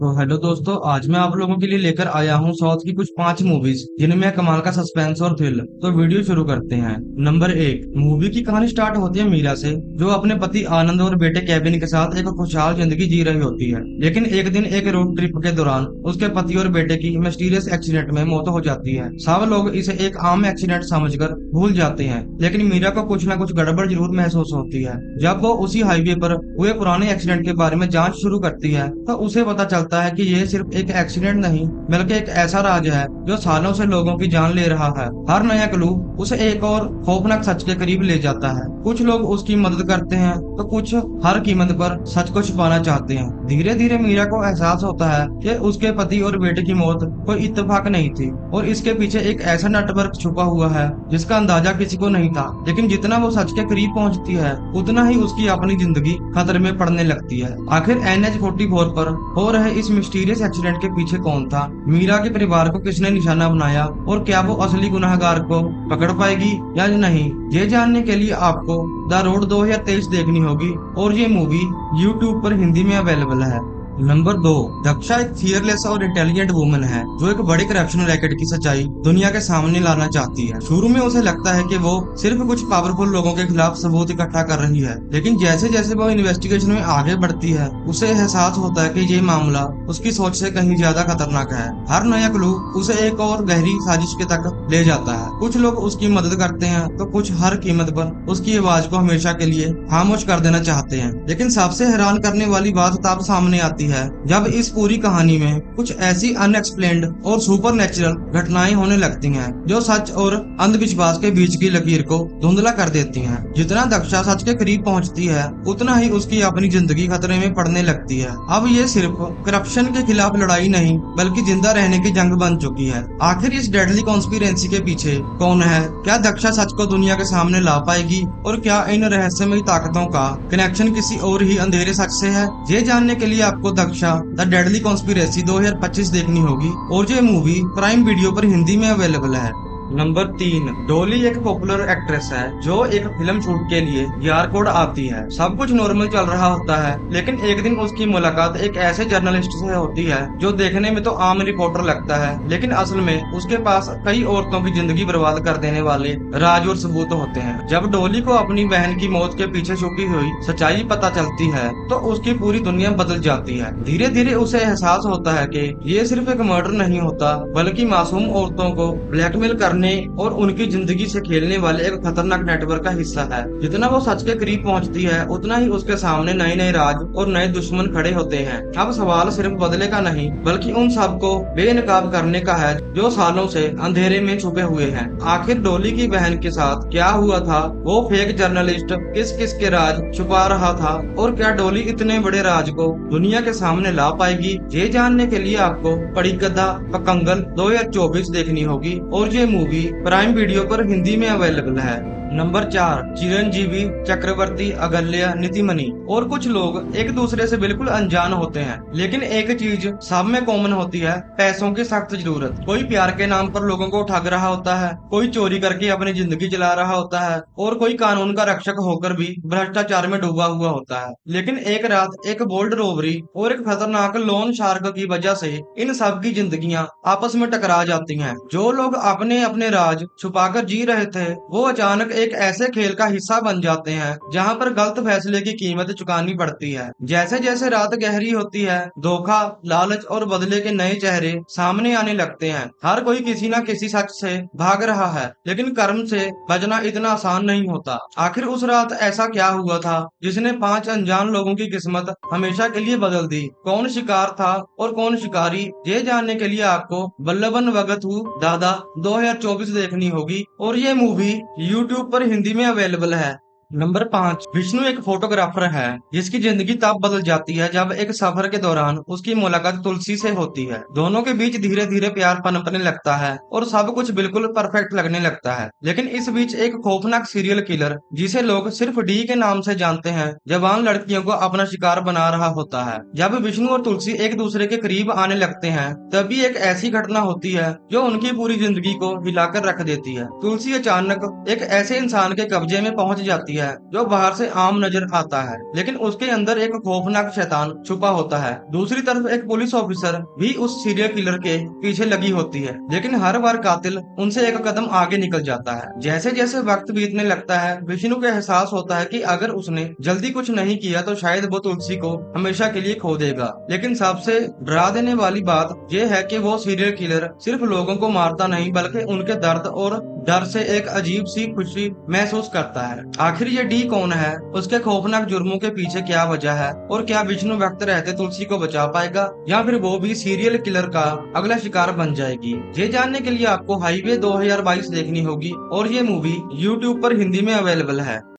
तो हेलो दोस्तों, आज मैं आप लोगों के लिए लेकर आया हूँ साउथ की कुछ 5 मूवीज जिनमें है कमाल का सस्पेंस और थ्रिल। तो वीडियो शुरू करते हैं। नंबर 1। मूवी की कहानी स्टार्ट होती है मीरा से, जो अपने पति आनंद और बेटे केविन के साथ एक खुशहाल जिंदगी जी रही होती है। लेकिन एक दिन एक रोड ट्रिप के दौरान उसके पति और बेटे की मिस्टीरियस एक्सीडेंट में मौत हो जाती है। सब लोग इसे एक आम एक्सीडेंट समझकर भूल जाते हैं, लेकिन मीरा को कुछ न कुछ गड़बड़ जरूर महसूस होती है। जब वो उसी हाईवे पर हुए पुराने एक्सीडेंट के बारे में जांच शुरू करती है, तो उसे पता चलता है कि ये सिर्फ एक एक्सीडेंट नहीं बल्कि एक ऐसा राज है जो सालों से लोगों की जान ले रहा है। हर नया क्लू उसे एक और खौफनाक सच के करीब ले जाता है। कुछ लोग उसकी मदद करते हैं तो कुछ हर कीमत पर सच को छुपाना चाहते हैं। धीरे धीरे मीरा को एहसास होता है कि उसके पति और बेटे की मौत कोई इत्तेफाक नहीं थी और इसके पीछे एक ऐसा नेटवर्क छुपा हुआ है जिसका अंदाजा किसी को नहीं था। लेकिन जितना वो सच के करीब पहुंचती है, उतना ही उसकी अपनी जिंदगी खतरे में पड़ने लगती है। आखिर NH-44 पर हो रहे इस मिस्टीरियस एक्सीडेंट के पीछे कौन था? मीरा के परिवार को किसने निशाना बनाया और क्या वो असली गुनहगार को पकड़ पाएगी या नहीं? ये जानने के लिए आपको द रोड 2023 देखनी होगी और ये मूवी YouTube पर हिंदी में अवेलेबल है। नंबर 2। दक्षा एक फियरलेस और इंटेलिजेंट वुमन है जो एक बड़े करप्शन रैकेट की सच्चाई दुनिया के सामने लाना चाहती है। शुरू में उसे लगता है कि वो सिर्फ कुछ पावरफुल लोगों के खिलाफ सबूत इकट्ठा कर रही है, लेकिन जैसे जैसे वो इन्वेस्टिगेशन में आगे बढ़ती है, उसे एहसास होता है कि ये मामला उसकी सोच से कहीं ज्यादा खतरनाक है। हर नया क्लू उसे एक और गहरी साजिश के तक ले जाता है। कुछ लोग उसकी मदद करते हैं तो कुछ हर कीमत पर उसकी आवाज को हमेशा के लिए खामोश कर देना चाहते हैं। लेकिन सबसे हैरान करने वाली बात तब सामने आती है जब इस पूरी कहानी में कुछ ऐसी अनएक्सप्लेन्ड और सुपरनेचुरल घटनाएं होने लगती हैं जो सच और अंधविश्वास के बीच की लकीर को धुंधला कर देती हैं। जितना दक्षा सच के करीब पहुंचती है, उतना ही उसकी अपनी जिंदगी खतरे में पड़ने लगती है। अब ये सिर्फ करप्शन के खिलाफ लड़ाई नहीं बल्कि जिंदा रहने की जंग बन चुकी है। आखिर इस डेडली कॉन्स्पिरेंसी के पीछे कौन है? क्या दक्षा सच को दुनिया के सामने ला पाएगी और क्या इन रहस्यमयी ताकतों का कनेक्शन किसी और ही अंधेरे सच से है? ये जानने के लिए आपको दक्षा द डेडली कॉन्स्पिरेसी 2025 देखनी होगी और ये मूवी प्राइम वीडियो पर हिंदी में अवेलेबल है। नंबर 3। डॉली एक पॉपुलर एक्ट्रेस है जो एक फिल्म शूट के लिए एयरपोर्ट आती है। सब कुछ नॉर्मल चल रहा होता है, लेकिन एक दिन उसकी मुलाकात एक ऐसे जर्नलिस्ट से होती है जो देखने में तो आम रिपोर्टर लगता है, लेकिन असल में उसके पास कई औरतों की जिंदगी बर्बाद कर देने वाले राज और सबूत होते हैं। जब डॉली को अपनी बहन की मौत के पीछे छुपी हुई सच्चाई पता चलती है, तो उसकी पूरी दुनिया बदल जाती है। धीरे धीरे उसे एहसास होता है कि ये सिर्फ एक मर्डर नहीं होता, बल्कि मासूम औरतों को ब्लैकमेल करने और उनकी जिंदगी से खेलने वाले एक खतरनाक नेटवर्क का हिस्सा है। जितना वो सच के करीब पहुंचती है, उतना ही उसके सामने नए नए राज और नए दुश्मन खड़े होते हैं। अब सवाल सिर्फ बदले का नहीं बल्कि उन सबको बेनकाब करने का है जो सालों से अंधेरे में छुपे हुए हैं। आखिर डॉली की बहन के साथ क्या हुआ था? वो फेक जर्नलिस्ट किस किस के राज छुपा रहा था और क्या डॉली इतने बड़े राज को दुनिया के सामने ला पाएगी? ये जानने के लिए आपको पड़ी गधा पकंगल 2024 देखनी होगी और ये मूवी प्राइम वीडियो पर हिंदी में अवेलेबल है। नंबर 4। चिरंजीवी, चक्रवर्ती, अगल्या, नीतिमणि। और कुछ लोग एक दूसरे से बिल्कुल अनजान होते हैं, लेकिन एक चीज सब में कॉमन होती है, पैसों की सख्त जरूरत। कोई प्यार के नाम पर लोगों को ठग रहा होता है, कोई चोरी करके अपनी जिंदगी चला रहा होता है और कोई कानून का रक्षक होकर भी भ्रष्टाचार में डूबा हुआ होता है। लेकिन एक रात एक बोल्ड रोबरी और एक खतरनाक लोन शार्क की वजह से इन सब की जिंदगियां आपस में टकरा जाती हैं। जो लोग अपने अपने राज छुपाकर जी रहे थे, वो अचानक एक ऐसे खेल का हिस्सा बन जाते हैं जहां पर गलत फैसले की कीमत चुकानी पड़ती है। जैसे जैसे रात गहरी होती है, धोखा, लालच और बदले के नए चेहरे सामने आने लगते हैं। हर कोई किसी न किसी सच से भाग रहा है, लेकिन कर्म से बचना इतना आसान नहीं होता। आखिर उस रात ऐसा क्या हुआ था जिसने 5 अनजान लोगों की किस्मत हमेशा के लिए बदल दी? कौन शिकार था और कौन शिकारी? ये जानने के लिए आपको बल्लवन वगतू दादा 2024 देखनी होगी और ये मूवी YouTube पर हिंदी में अवेलेबल है। नंबर 5। विष्णु एक फोटोग्राफर है जिसकी जिंदगी तब बदल जाती है जब एक सफर के दौरान उसकी मुलाकात तुलसी से होती है। दोनों के बीच धीरे धीरे प्यार पनपने लगता है और सब कुछ बिल्कुल परफेक्ट लगने लगता है। लेकिन इस बीच एक खौफनाक सीरियल किलर, जिसे लोग सिर्फ डी के नाम से जानते हैं, जवान लड़कियों को अपना शिकार बना रहा होता है। जब विष्णु और तुलसी एक दूसरे के करीब आने लगते हैं, तभी एक ऐसी घटना होती है जो उनकी पूरी जिंदगी को हिलाकर रख देती है। तुलसी अचानक एक ऐसे इंसान के कब्जे में पहुंच जाती है है जो बाहर से आम नजर आता है, लेकिन उसके अंदर एक खौफनाक शैतान छुपा होता है। दूसरी तरफ एक पुलिस ऑफिसर भी उस सीरियल किलर के पीछे लगी होती है, लेकिन हर बार कातिल उनसे एक कदम आगे निकल जाता है। जैसे जैसे वक्त बीतने लगता है, विष्णु को एहसास होता है कि अगर उसने जल्दी कुछ नहीं किया तो शायद वो तुलसी को हमेशा के लिए खो देगा। लेकिन सबसे डरा देने वाली बात यह है कि वो सीरियल किलर सिर्फ लोगों को मारता नहीं, बल्कि उनके दर्द और डर से एक अजीब सी खुशी महसूस करता है। आखिर ये डी कौन है, उसके खौफनाक जुर्मों के पीछे क्या वजह है, और क्या विष्णु वक्त रहते तुलसी को बचा पाएगा या फिर वो भी सीरियल किलर का अगला शिकार बन जाएगी। ये जानने के लिए आपको हाईवे 2022 देखनी होगी, और ये मूवी यूट्यूब पर हिंदी में अवेलेबल है।